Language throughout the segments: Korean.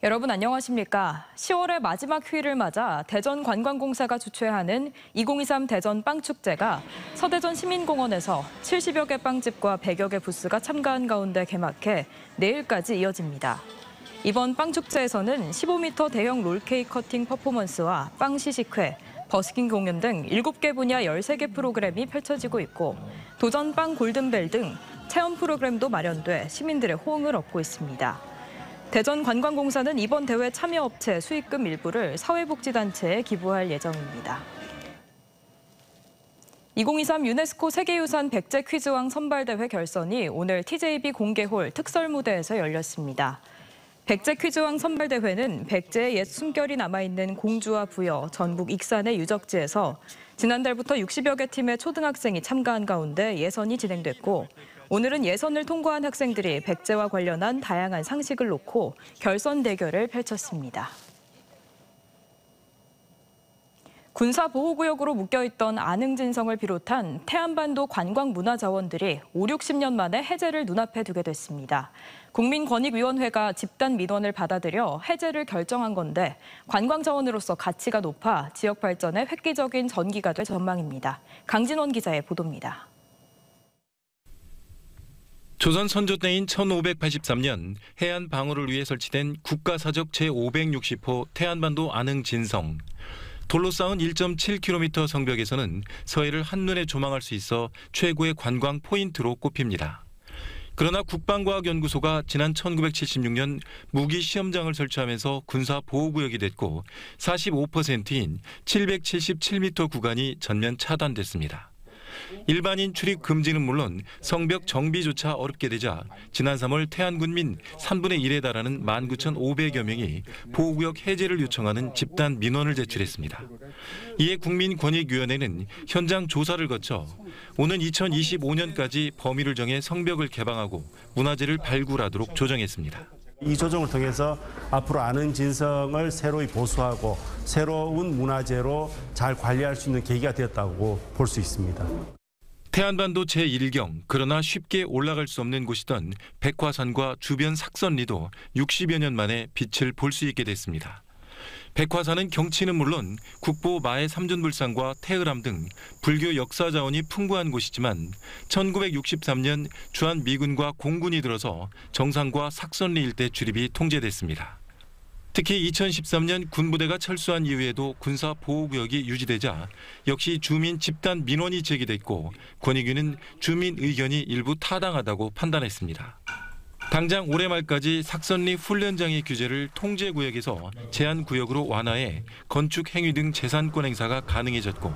여러분 안녕하십니까? 10월의 마지막 휴일을 맞아 대전관광공사가 주최하는 2023 대전 빵축제가 서대전 시민공원에서 70여 개 빵집과 100여 개 부스가 참가한 가운데 개막해 내일까지 이어집니다. 이번 빵축제에서는 15m 대형 롤케이크 커팅 퍼포먼스와 빵 시식회, 버스킹 공연 등 7개 분야 13개 프로그램이 펼쳐지고 있고 도전 빵 골든벨 등 체험 프로그램도 마련돼 시민들의 호응을 얻고 있습니다. 대전관광공사는 이번 대회 참여업체 수익금 일부를 사회복지단체에 기부할 예정입니다. 2023 유네스코 세계유산 백제 퀴즈왕 선발대회 결선이 오늘 TJB 공개홀 특설무대에서 열렸습니다. 백제 퀴즈왕 선발대회는 백제의 옛 숨결이 남아있는 공주와 부여, 전북 익산의 유적지에서 지난달부터 60여 개 팀의 초등학생이 참가한 가운데 예선이 진행됐고 오늘은 예선을 통과한 학생들이 백제와 관련한 다양한 상식을 놓고 결선 대결을 펼쳤습니다. 군사보호구역으로 묶여있던 안흥진성을 비롯한 태안반도 관광문화자원들이 5, 60년 만에 해제를 눈앞에 두게 됐습니다. 국민권익위원회가 집단 민원을 받아들여 해제를 결정한 건데 관광자원으로서 가치가 높아 지역 발전에 획기적인 전기가 될 전망입니다. 강진원 기자의 보도입니다. 조선 선조 때인 1583년 해안 방어를 위해 설치된 국가사적 제560호 태안반도 안흥진성. 돌로 쌓은 1.7km 성벽에서는 서해를 한눈에 조망할 수 있어 최고의 관광 포인트로 꼽힙니다. 그러나 국방과학연구소가 지난 1976년 무기 시험장을 설치하면서 군사보호구역이 됐고 45%인 777m 구간이 전면 차단됐습니다. 일반인 출입 금지는 물론 성벽 정비조차 어렵게 되자 지난 3월 태안군민 3분의 1에 달하는 19,500여 명이 보호구역 해제를 요청하는 집단 민원을 제출했습니다. 이에 국민권익위원회는 현장 조사를 거쳐 오는 2025년까지 범위를 정해 성벽을 개방하고 문화재를 발굴하도록 조정했습니다. 이 조정을 통해서 앞으로 안흥진성을 새로이 보수하고 새로운 문화재로 잘 관리할 수 있는 계기가 되었다고 볼 수 있습니다. 태안반도 제1경, 그러나 쉽게 올라갈 수 없는 곳이던 백화산과 주변 삭선리도 60여 년 만에 빛을 볼 수 있게 됐습니다. 백화산은 경치는 물론 국보 마의 삼존불상과 태을암 등 불교 역사 자원이 풍부한 곳이지만 1963년 주한 미군과 공군이 들어서 정상과 삭선리 일대 출입이 통제됐습니다. 특히 2013년 군부대가 철수한 이후에도 군사보호구역이 유지되자 역시 주민 집단 민원이 제기됐고 권익위는 주민 의견이 일부 타당하다고 판단했습니다. 당장 올해 말까지 삭선리 훈련장의 규제를 통제구역에서 제한구역으로 완화해 건축 행위 등 재산권 행사가 가능해졌고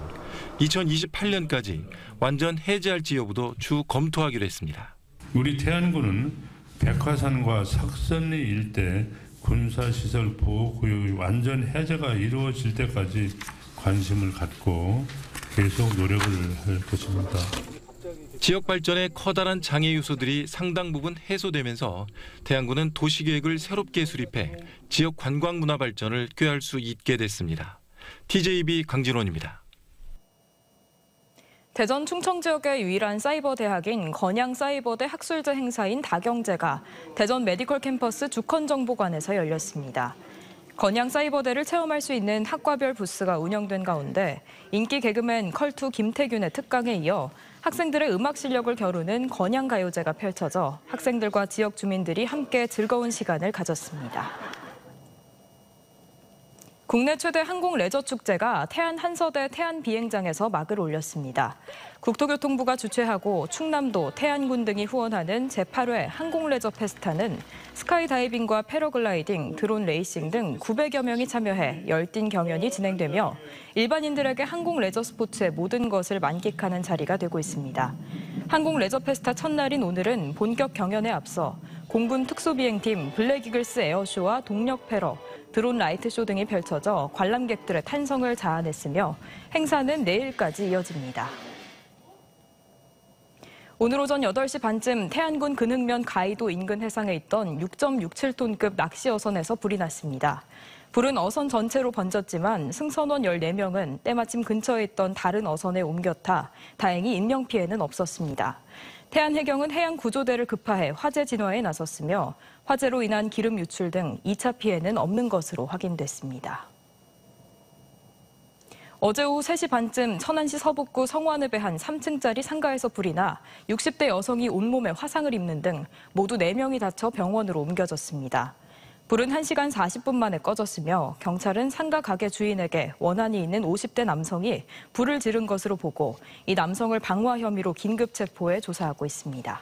2028년까지 완전 해제할지 여부도 추후 검토하기로 했습니다. 우리 태안군은 백화산과 삭선리 일대 군사시설 보호구역의 완전 해제가 이루어질 때까지 관심을 갖고 계속 노력을 할 것입니다. 지역 발전에 커다란 장애 요소들이 상당 부분 해소되면서 태안군은 도시계획을 새롭게 수립해 지역 관광 문화 발전을 꾀할 수 있게 됐습니다. TJB 강진원입니다. 대전 충청 지역의 유일한 사이버 대학인 건양사이버대 학술제 행사인 다경제가 대전 메디컬 캠퍼스 주컨정보관에서 열렸습니다. 건양사이버대를 체험할 수 있는 학과별 부스가 운영된 가운데 인기 개그맨 컬투 김태균의 특강에 이어 학생들의 음악 실력을 겨루는 건양가요제가 펼쳐져 학생들과 지역 주민들이 함께 즐거운 시간을 가졌습니다. 국내 최대 항공 레저 축제가 태안 한서대 태안 비행장에서 막을 올렸습니다. 국토교통부가 주최하고 충남도, 태안군 등이 후원하는 제8회 항공 레저 페스타는 스카이다이빙과 패러글라이딩, 드론 레이싱 등 900여 명이 참여해 열띤 경연이 진행되며 일반인들에게 항공 레저 스포츠의 모든 것을 만끽하는 자리가 되고 있습니다. 항공 레저 페스타 첫날인 오늘은 본격 경연에 앞서 공군 특수비행팀 블랙이글스 에어쇼와 동력 패러, 드론 라이트쇼 등이 펼쳐져 관람객들의 탄성을 자아냈으며 행사는 내일까지 이어집니다. 오늘 오전 8시 반쯤 태안군 근흥면 가이도 인근 해상에 있던 6.67톤급 낚시 어선에서 불이 났습니다. 불은 어선 전체로 번졌지만 승선원 14명은 때마침 근처에 있던 다른 어선에 옮겨 타 다행히 인명피해는 없었습니다. 태안해경은 해양구조대를 급파해 화재 진화에 나섰으며 화재로 인한 기름 유출 등 2차 피해는 없는 것으로 확인됐습니다. 어제 오후 3시 반쯤 천안시 서북구 성완읍의 한 3층짜리 상가에서 불이 나 60대 여성이 온몸에 화상을 입는 등 모두 4명이 다쳐 병원으로 옮겨졌습니다. 불은 1시간 40분 만에 꺼졌으며 경찰은 상가 가게 주인에게 원한이 있는 50대 남성이 불을 지른 것으로 보고 이 남성을 방화 혐의로 긴급 체포해 조사하고 있습니다.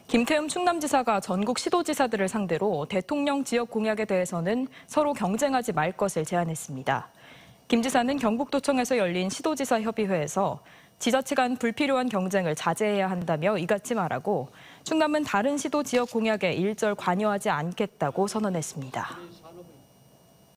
김태흠 충남지사가 전국 시도지사들을 상대로 대통령 지역 공약에 대해서는 서로 경쟁하지 말 것을 제안했습니다. 김 지사는 경북도청에서 열린 시도지사 협의회에서 지자체 간 불필요한 경쟁을 자제해야 한다며 이같이 말하고 충남은 다른 시도 지역 공약에 일절 관여하지 않겠다고 선언했습니다.